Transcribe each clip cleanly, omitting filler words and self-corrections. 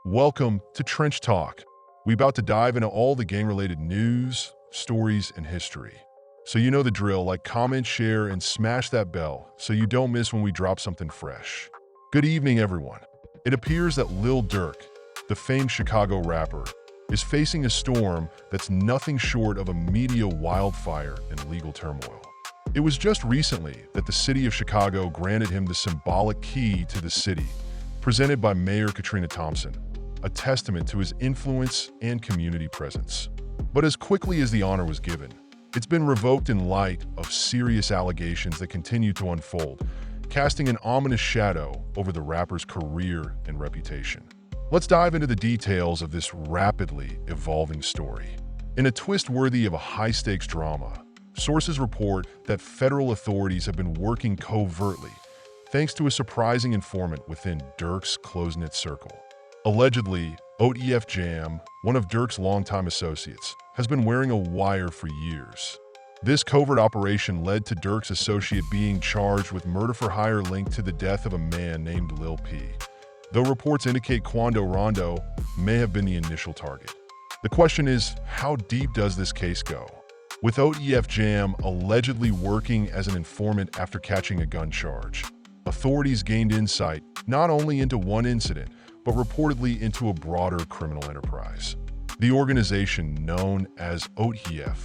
Welcome to Trench Talk. We about to dive into all the gang-related news, stories, and history. So you know the drill, like, comment, share, and smash that bell so you don't miss when we drop something fresh. Good evening, everyone. It appears that Lil Durk, the famed Chicago rapper, is facing a storm that's nothing short of a media wildfire and legal turmoil. It was just recently that the city of Chicago granted him the symbolic key to the city, presented by Mayor Katrina Thompson, a testament to his influence and community presence. But as quickly as the honor was given, it's been revoked in light of serious allegations that continue to unfold, casting an ominous shadow over the rapper's career and reputation. Let's dive into the details of this rapidly evolving story. In a twist worthy of a high-stakes drama, sources report that federal authorities have been working covertly thanks to a surprising informant within Durk's close-knit circle. Allegedly, OTF Jam, one of Durk's longtime associates, has been wearing a wire for years. This covert operation led to Durk's associate being charged with murder for hire linked to the death of a man named Lul Pab, though reports indicate Quando Rondo may have been the initial target. The question is, how deep does this case go? With OTF Jam allegedly working as an informant after catching a gun charge, authorities gained insight not only into one incident, but reportedly into a broader criminal enterprise. The organization known as OTF,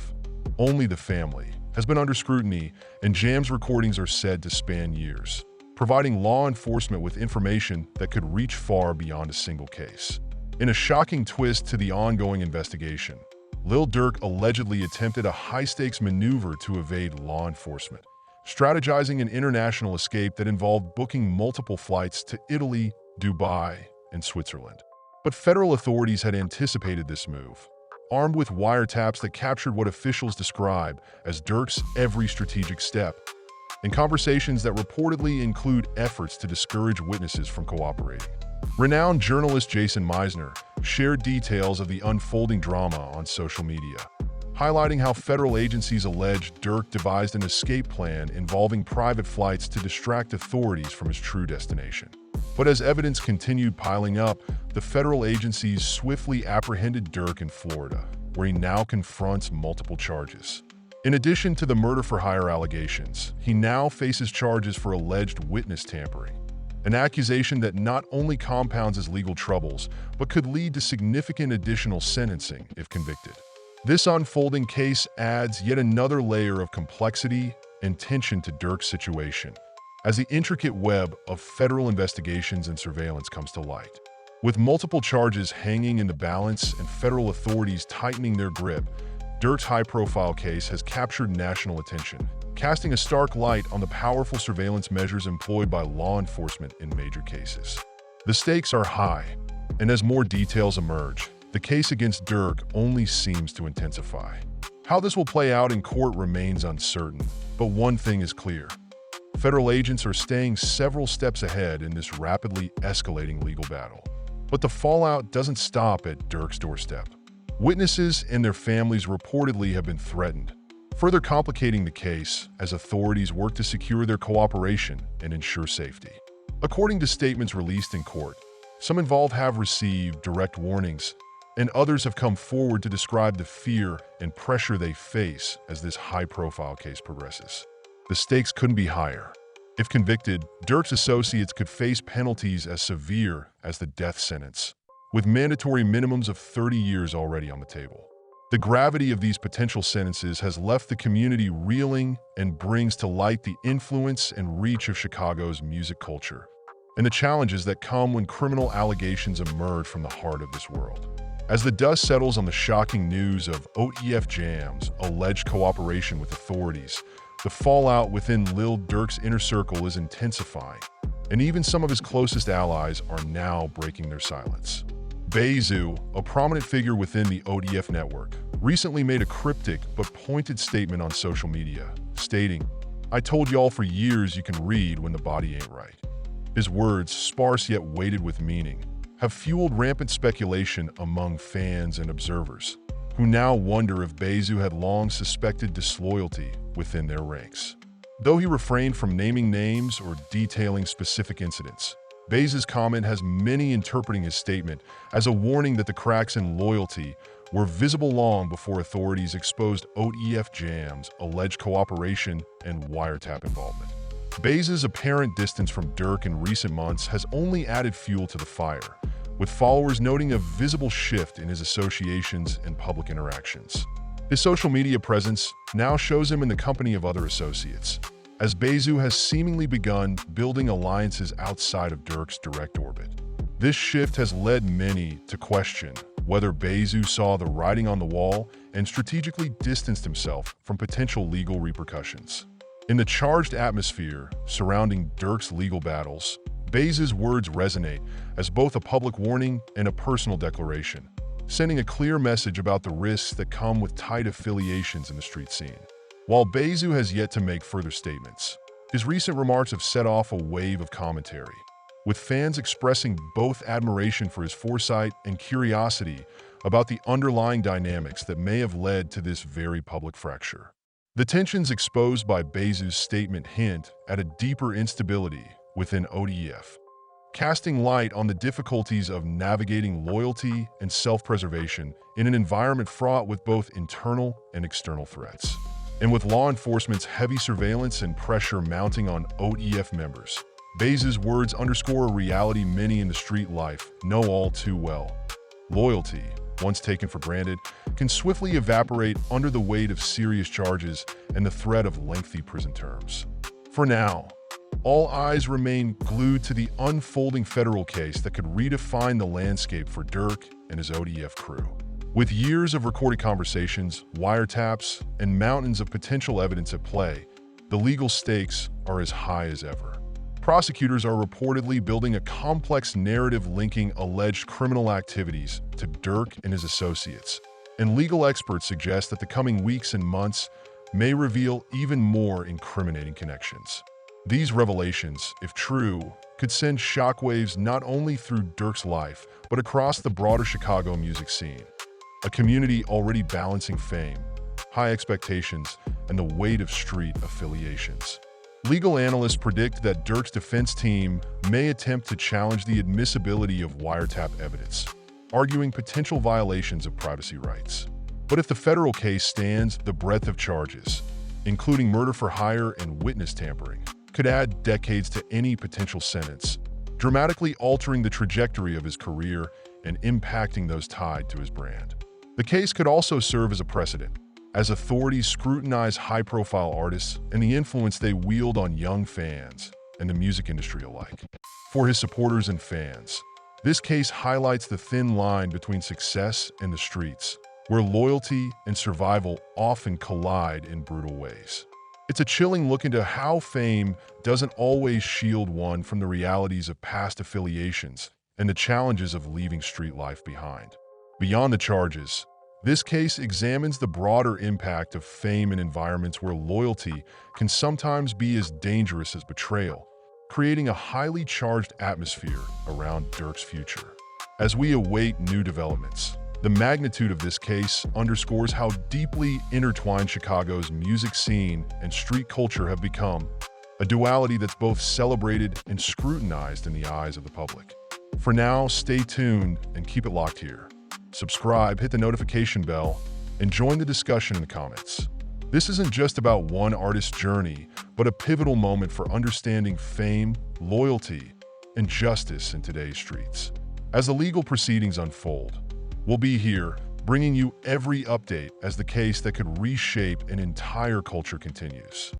Only the Family, has been under scrutiny, and Jam's recordings are said to span years, providing law enforcement with information that could reach far beyond a single case. In a shocking twist to the ongoing investigation, Lil Durk allegedly attempted a high-stakes maneuver to evade law enforcement, strategizing an international escape that involved booking multiple flights to Italy, Dubai, and Switzerland. But federal authorities had anticipated this move, armed with wiretaps that captured what officials describe as Durk's every strategic step, and conversations that reportedly include efforts to discourage witnesses from cooperating. Renowned journalist Jason Meisner shared details of the unfolding drama on social media, highlighting how federal agencies alleged Durk devised an escape plan involving private flights to distract authorities from his true destination. But as evidence continued piling up, the federal agencies swiftly apprehended Durk in Florida, where he now confronts multiple charges. In addition to the murder for hire allegations, he now faces charges for alleged witness tampering, an accusation that not only compounds his legal troubles, but could lead to significant additional sentencing if convicted. This unfolding case adds yet another layer of complexity and tension to Durk's situation, as the intricate web of federal investigations and surveillance comes to light. With multiple charges hanging in the balance and federal authorities tightening their grip, Durk's high-profile case has captured national attention, casting a stark light on the powerful surveillance measures employed by law enforcement in major cases. The stakes are high, and as more details emerge, the case against Durk only seems to intensify. How this will play out in court remains uncertain, but one thing is clear. Federal agents are staying several steps ahead in this rapidly escalating legal battle. But the fallout doesn't stop at Durk's doorstep. Witnesses and their families reportedly have been threatened, further complicating the case as authorities work to secure their cooperation and ensure safety. According to statements released in court, some involved have received direct warnings, and others have come forward to describe the fear and pressure they face as this high-profile case progresses. The stakes couldn't be higher. If convicted, Durk's associates could face penalties as severe as the death sentence, with mandatory minimums of 30 years already on the table. The gravity of these potential sentences has left the community reeling and brings to light the influence and reach of Chicago's music culture, and the challenges that come when criminal allegations emerge from the heart of this world. As the dust settles on the shocking news of OTF Jam's alleged cooperation with authorities, the fallout within Lil Durk's inner circle is intensifying, and even some of his closest allies are now breaking their silence. Bezu, a prominent figure within the OTF network, recently made a cryptic but pointed statement on social media, stating, "I told y'all for years you can read when the body ain't right." His words, sparse yet weighted with meaning, have fueled rampant speculation among fans and observers, who now wonder if Bezu had long suspected disloyalty within their ranks. Though he refrained from naming names or detailing specific incidents, Baze's comment has many interpreting his statement as a warning that the cracks in loyalty were visible long before authorities exposed OTF Jam's alleged cooperation and wiretap involvement. Baze's apparent distance from Durk in recent months has only added fuel to the fire, with followers noting a visible shift in his associations and public interactions. His social media presence now shows him in the company of other associates, as Bezu has seemingly begun building alliances outside of Durk's direct orbit. This shift has led many to question whether Bezu saw the writing on the wall and strategically distanced himself from potential legal repercussions. In the charged atmosphere surrounding Durk's legal battles, Bezu's words resonate as both a public warning and a personal declaration, sending a clear message about the risks that come with tight affiliations in the street scene. While Bezu has yet to make further statements, his recent remarks have set off a wave of commentary, with fans expressing both admiration for his foresight and curiosity about the underlying dynamics that may have led to this very public fracture. The tensions exposed by Bezu's statement hint at a deeper instability within OTF, casting light on the difficulties of navigating loyalty and self-preservation in an environment fraught with both internal and external threats. And with law enforcement's heavy surveillance and pressure mounting on OTF members, Bezu's words underscore a reality many in the street life know all too well. Loyalty, once taken for granted, can swiftly evaporate under the weight of serious charges and the threat of lengthy prison terms. For now, all eyes remain glued to the unfolding federal case that could redefine the landscape for Durk and his OTF crew. With years of recorded conversations, wiretaps, and mountains of potential evidence at play, the legal stakes are as high as ever. Prosecutors are reportedly building a complex narrative linking alleged criminal activities to Durk and his associates, and legal experts suggest that the coming weeks and months may reveal even more incriminating connections. These revelations, if true, could send shockwaves not only through Durk's life, but across the broader Chicago music scene, a community already balancing fame, high expectations, and the weight of street affiliations. Legal analysts predict that Durk's defense team may attempt to challenge the admissibility of wiretap evidence, arguing potential violations of privacy rights. But if the federal case stands, the breadth of charges, including murder for hire and witness tampering, could add decades to any potential sentence, dramatically altering the trajectory of his career and impacting those tied to his brand. The case could also serve as a precedent, as authorities scrutinize high-profile artists and the influence they wield on young fans and the music industry alike. For his supporters and fans, this case highlights the thin line between success and the streets, where loyalty and survival often collide in brutal ways. It's a chilling look into how fame doesn't always shield one from the realities of past affiliations and the challenges of leaving street life behind. Beyond the charges, this case examines the broader impact of fame in environments where loyalty can sometimes be as dangerous as betrayal, creating a highly charged atmosphere around Durk's future. As we await new developments, the magnitude of this case underscores how deeply intertwined Chicago's music scene and street culture have become, a duality that's both celebrated and scrutinized in the eyes of the public. For now, stay tuned and keep it locked here. Subscribe, hit the notification bell, and join the discussion in the comments. This isn't just about one artist's journey, but a pivotal moment for understanding fame, loyalty, and justice in today's streets. As the legal proceedings unfold, we'll be here, bringing you every update as the case that could reshape an entire culture continues.